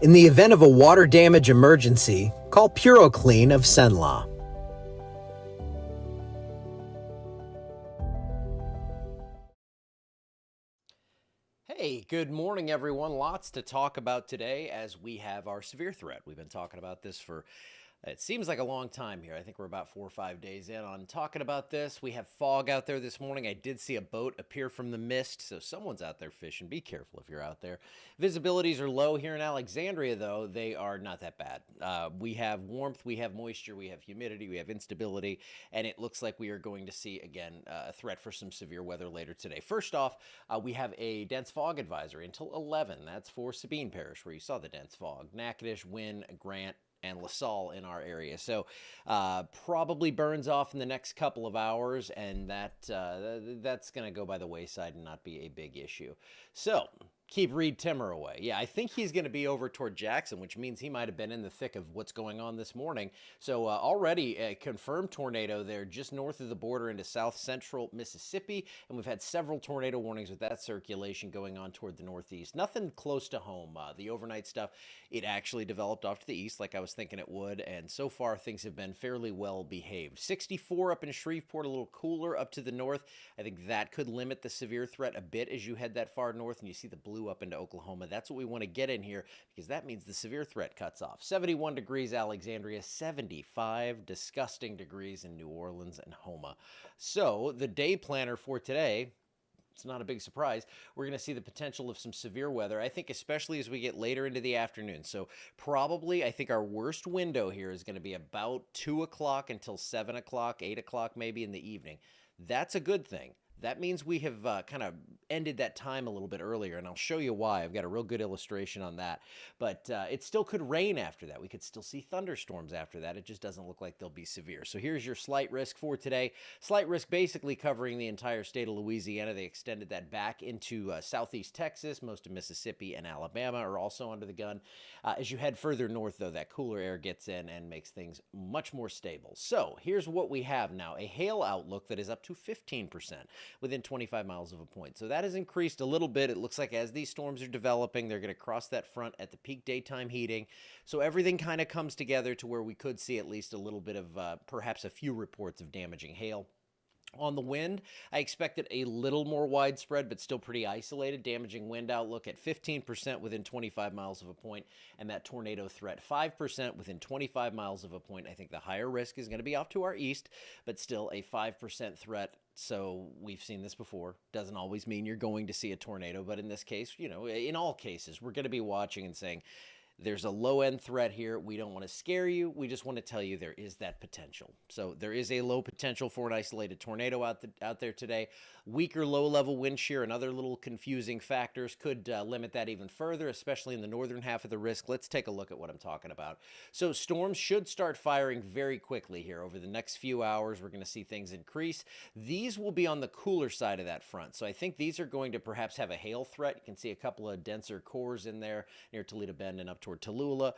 In the event of a water damage emergency, call PuroClean of Cenla. Hey, good morning, everyone. Lots to talk about today as we have our severe threat. We've been talking about this for it seems like a long time here. I think we're about 4 or 5 days in on talking about this. We have fog out there this morning. I did see a boat appear from the mist, so someone's out there fishing. Be careful if you're out there. Visibilities are low here in Alexandria, though. They are not that bad. We have warmth, we have moisture, we have humidity, we have instability, and it looks like we are going to see, again, a threat for some severe weather later today. First off, we have a dense fog advisory until 11. That's for Sabine Parish, where you saw the dense fog. Natchitoches, Wynne, Grant, and LaSalle in our area. So probably burns off in the next couple of hours, and that's going to go by the wayside and not be a big issue. So keep Reed Timmer away. Yeah, I think he's going to be over toward Jackson, which means he might have been in the thick of what's going on this morning. So already a confirmed tornado there just north of the border into south central Mississippi, and we've had several tornado warnings with that circulation going on toward the northeast. Nothing close to home. The overnight stuff, it actually developed off to the east like I was thinking it would, and so far things have been fairly well behaved. 64 up in Shreveport, a little cooler up to the north. I think that could limit the severe threat a bit as you head that far north and you see the blue up into Oklahoma. That's what we want to get in here because that means the severe threat cuts off. 71 degrees Alexandria, 75 disgusting degrees in New Orleans and Houma. So the day planner for today, it's not a big surprise. We're going to see the potential of some severe weather, I think, especially as we get later into the afternoon. So probably, I think our worst window here is going to be about 2 o'clock until 7 o'clock, 8 o'clock maybe in the evening. That's a good thing. That means we have kind of ended that time a little bit earlier, and I'll show you why. I've got a real good illustration on that. But it still could rain after that. We could still see thunderstorms after that. It just doesn't look like they'll be severe. So here's your slight risk for today. Slight risk basically covering the entire state of Louisiana. They extended that back into southeast Texas. Most of Mississippi and Alabama are also under the gun. As you head further north, though, that cooler air gets in and makes things much more stable. So here's what we have now. A hail outlook that is up to 15%. Within 25 miles of a point. So that has increased a little bit. It looks like as these storms are developing, they're going to cross that front at the peak daytime heating. So everything kind of comes together to where we could see at least a little bit of perhaps a few reports of damaging hail. On the wind, I expected a little more widespread, but still pretty isolated. Damaging wind outlook at 15% within 25 miles of a point, and that tornado threat 5% within 25 miles of a point. I think the higher risk is going to be off to our east, but still a 5% threat. So we've seen this before. Doesn't always mean you're going to see a tornado, but in this case, you know, in all cases, we're going to be watching and saying, there's a low-end threat here. We don't want to scare you. We just want to tell you there is that potential. So there is a low potential for an isolated tornado out there today. Weaker low-level wind shear and other little confusing factors could limit that even further, especially in the northern half of the risk. Let's take a look at what I'm talking about. So storms should start firing very quickly here. Over the next few hours, we're going to see things increase. These will be on the cooler side of that front. So I think these are going to perhaps have a hail threat. You can see a couple of denser cores in there near Toledo Bend and up toward Tallulah.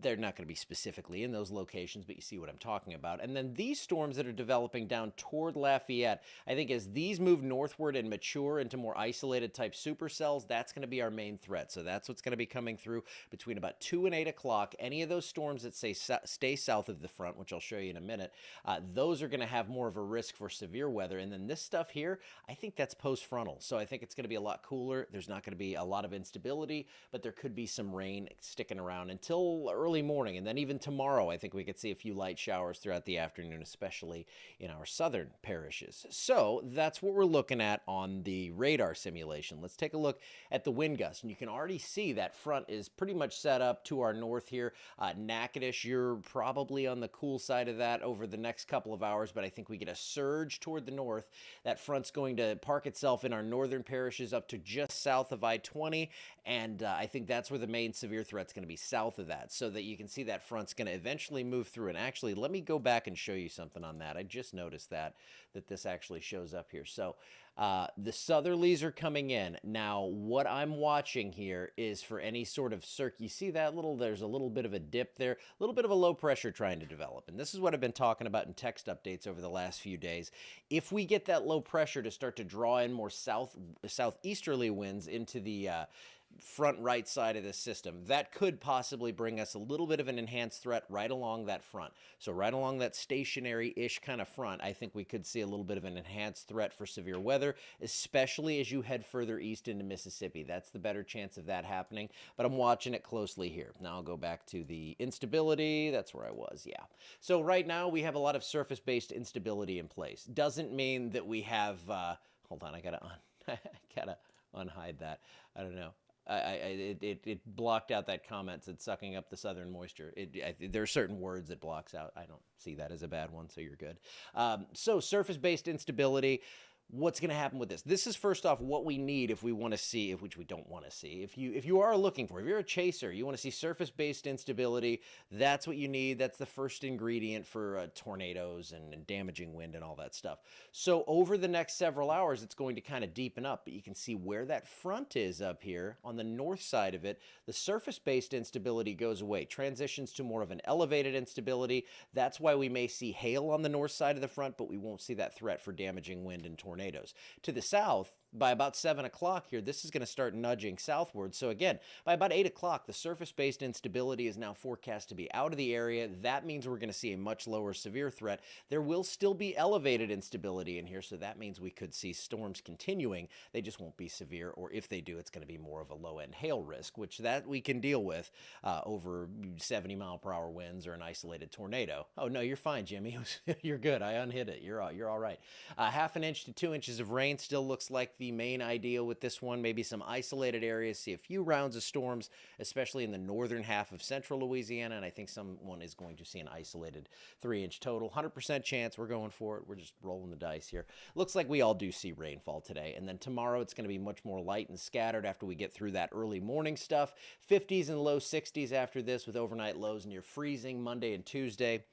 They're not going to be specifically in those locations, but you see what I'm talking about. And then these storms that are developing down toward Lafayette, I think as these move northward and mature into more isolated type supercells, that's going to be our main threat. So that's what's going to be coming through between about 2 and 8 o'clock. Any of those storms that stay south of the front, which I'll show you in a minute, those are going to have more of a risk for severe weather. And then this stuff here, I think that's post-frontal. So I think it's going to be a lot cooler. There's not going to be a lot of instability, but there could be some rain sticking around until early morning, and then even tomorrow I think we could see a few light showers throughout the afternoon, especially in our southern parishes. So that's what we're looking at on the radar simulation. Let's take a look at the wind gust, and you can already see that front is pretty much set up to our north here. Natchitoches, you're probably on the cool side of that over the next couple of hours, but I think we get a surge toward the north. That front's going to park itself in our northern parishes up to just south of I-20, and I think that's where the main severe threat's going to be, south of that. So that you can see that front's going to eventually move through. And actually, let me go back and show you something on that. I just noticed that this actually shows up here. So The southerlies are coming in. Now, what I'm watching here is for any sort of you see that there's a little bit of a dip there, a little bit of a low pressure trying to develop. And this is what I've been talking about in text updates over the last few days. If we get that low pressure to start to draw in more southeasterly winds into the front right side of the system, that could possibly bring us a little bit of an enhanced threat right along that front. So right along that stationary-ish kind of front, I think we could see a little bit of an enhanced threat for severe weather, especially as you head further east into Mississippi. That's the better chance of that happening, but I'm watching it closely here. Now I'll go back to the instability. That's where I was, yeah. So right now we have a lot of surface-based instability in place. Doesn't mean that we have, hold on, I gotta unhide that. I don't know. It blocked out that comment, said sucking up the southern moisture. There are certain words it blocks out. I don't see that as a bad one, so you're good. So surface-based instability. What's going to happen with this? This is first off what we need if we want to see, which we don't want to see. If you are looking for, if you're a chaser, you want to see surface-based instability, that's what you need. That's the first ingredient for tornadoes and damaging wind and all that stuff. So over the next several hours, it's going to kind of deepen up, but you can see where that front is up here on the north side of it. The surface-based instability goes away, transitions to more of an elevated instability. That's why we may see hail on the north side of the front, but we won't see that threat for damaging wind and tornadoes. To the south, by about 7 o'clock here, this is going to start nudging southward. So again, by about 8 o'clock, the surface-based instability is now forecast to be out of the area. That means we're going to see a much lower severe threat. There will still be elevated instability in here, so that means we could see storms continuing. They just won't be severe, or if they do, it's going to be more of a low-end hail risk, which that we can deal with over 70-mile-per-hour winds or an isolated tornado. Oh, no, you're fine, Jimmy. You're good. I unhid it. You're all right. Half an inch to 2 inches of rain still looks like the main idea with this one. Maybe some isolated areas, see a few rounds of storms, especially in the northern half of central Louisiana, and I think someone is going to see an isolated 3-inch total. 100% chance. We're going for it. We're just rolling the dice here. Looks like we all do see rainfall today, and then tomorrow it's going to be much more light and scattered after we get through that early morning stuff. 50s and low 60s after this, with overnight lows near freezing Monday and Tuesday.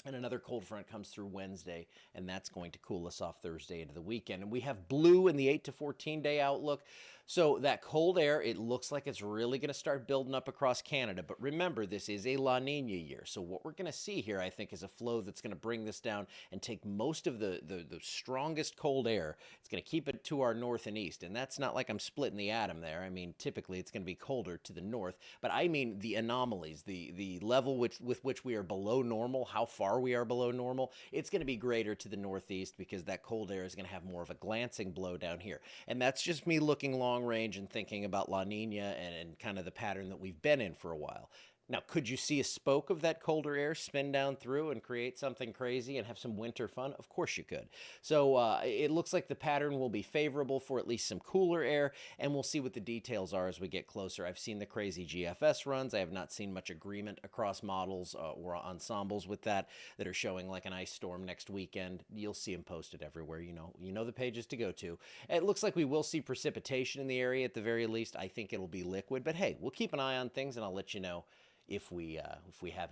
And another cold front comes through Wednesday, and that's going to cool us off Thursday into the weekend. And we have blue in the 8 to 14-day outlook. So that cold air, it looks like it's really going to start building up across Canada. But remember, this is a La Nina year. So what we're going to see here, I think, is a flow that's going to bring this down and take most of the strongest cold air. It's going to keep it to our north and east. And that's not like I'm splitting the atom there. I mean, typically it's going to be colder to the north. But I mean the anomalies, the level with which we are below normal, how far we are below normal, it's going to be greater to the northeast because that cold air is going to have more of a glancing blow down here. And that's just me looking long range and thinking about La Nina and kind of the pattern that we've been in for a while. Now, could you see a spoke of that colder air spin down through and create something crazy and have some winter fun? Of course you could. So it looks like the pattern will be favorable for at least some cooler air, and we'll see what the details are as we get closer. I've seen the crazy GFS runs. I have not seen much agreement across models or ensembles with that are showing like an ice storm next weekend. You'll see them posted everywhere. You know the pages to go to. It looks like we will see precipitation in the area at the very least. I think it'll be liquid, but hey, we'll keep an eye on things, and I'll let you know if we have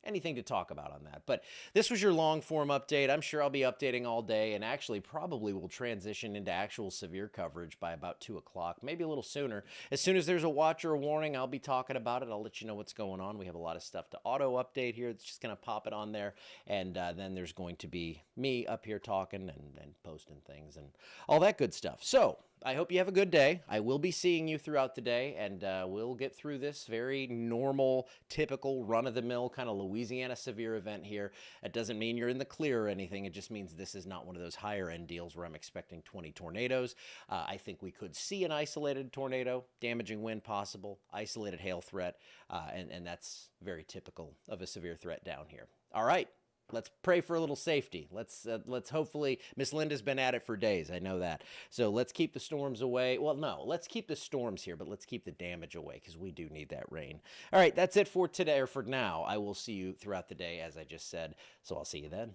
anything to talk about on that. But this was your long form update. I'm sure I'll be updating all day, and actually probably will transition into actual severe coverage by about 2 o'clock, maybe a little sooner. As soon as there's a watch or a warning, I'll be talking about it. I'll let you know what's going on. We have a lot of stuff to auto update here. It's just going to pop it on there, and then there's going to be me up here talking and posting things and all that good stuff. So I hope you have a good day. I will be seeing you throughout the day, and we'll get through this very normal, typical, run-of-the-mill kind of Louisiana severe event here. It doesn't mean you're in the clear or anything. It just means this is not one of those higher-end deals where I'm expecting 20 tornadoes. I think we could see an isolated tornado, damaging wind possible, isolated hail threat, and that's very typical of a severe threat down here. All right. Let's pray for a little safety. Let's hopefully, Miss Linda's been at it for days. I know that. So let's keep the storms away. Well, no, let's keep the storms here, but let's keep the damage away because we do need that rain. All right, that's it for today or for now. I will see you throughout the day, as I just said. So I'll see you then.